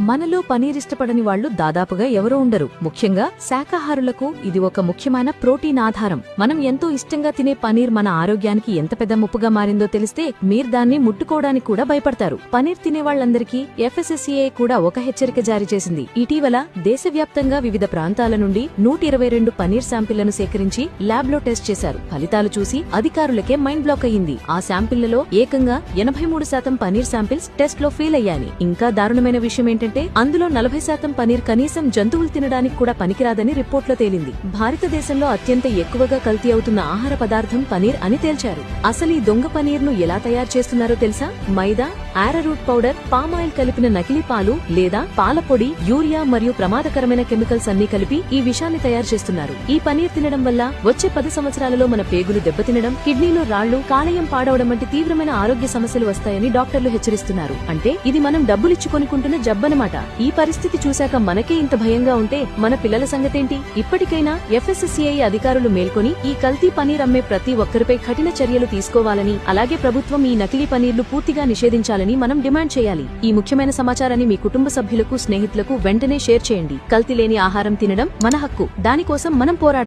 మనలో పనీర్ ఇష్టపడని వాళ్లు దాదాపుగా ఎవరూ ఉండరు. ముఖ్యంగా శాకాహారులకు ఇది ఒక ముఖ్యమైన ప్రోటీన్ ఆధారం. మనం ఎంతో ఇష్టంగా తినే పనీర్ మన ఆరోగ్యానికి ఎంత పెద్ద ముప్పుగా మారిందో తెలిస్తే మీరు దాన్ని ముట్టుకోవడానికి కూడా భయపడతారు. పనీర్ తినేవాళ్లందరికీ FSSAI కూడా ఒక హెచ్చరిక జారీ చేసింది. ఇటీవల దేశవ్యాప్తంగా వివిధ ప్రాంతాల నుండి 122 పనీర్ శాంపిళ్లను సేకరించి ల్యాబ్లో టెస్ట్ చేశారు. ఫలితాలు చూసి అధికారులకే మైండ్ బ్లాక్ అయ్యింది. ఆ శాంపిళ్లలో ఏకంగా 83% పనీర్ శాంపిల్స్ టెస్ట్ లో ఫెయిల్ అయ్యాయి. ఇంకా దారుణమైన విషయం ఏంటంటే అందులో 40% పనీర్ కనీసం జంతువులు తినడానికి కూడా పనికిరాదని రిపోర్ట్లో తేలింది. భారతదేశంలో అత్యంత ఎక్కువగా కల్తీ అవుతున్న ఆహార పదార్థం పనీర్ అని తేల్చారు. అసలు ఈ దొంగ పనీర్ ను ఎలా తయారు చేస్తున్నారో తెలుసా? మైదా, ఆరారూట్ పౌడర్, పామాయిల్ కలిపిన నకిలీ పాలు లేదా పాల పొడి, యూరియా మరియు ప్రమాదకరమైన కెమికల్స్ అన్ని కలిపి ఈ విషాన్ని తయారు చేస్తున్నారు. ఈ పనీర్ తినడం వల్ల వచ్చే 10 సంవత్సరాలలో మన పేగులు దెబ్బతినడం, కిడ్నీలో రాళ్లు, కాలేయం పాడవడం వంటి తీవ్రమైన ఆరోగ్య సమస్యలు వస్తాయని డాక్టర్లు హెచ్చరిస్తున్నారు. అంటే ఇది మనం డబ్బులిచ్చి కొనుక్కుంటున్న జబ్బనమాట. ఈ పరిస్థితి చూశాక మనకే ఇంత భయంగా ఉంటే మన పిల్లల సంగతేంటి? ఇప్పటికైనా FSSAI అధికారులు మేల్కొని ఈ కల్తీ పనీర్ అమ్మే ప్రతి ఒక్కరిపై కఠిన చర్యలు తీసుకోవాలని, అలాగే ప్రభుత్వం ఈ నకిలీ పనీర్లు పూర్తిగా నిషేధించాలని మనం డిమాండ్ చేయాలి. ఈ ముఖ్యమైన సమాచారాన్ని మీ కుటుంబ సభ్యులకు, స్నేహితులకు వెంటనే షేర్ చేయండి. కల్తీ లేని ఆహారం తినడం మన హక్కు. దానికోసం మనం పోరాడాలి.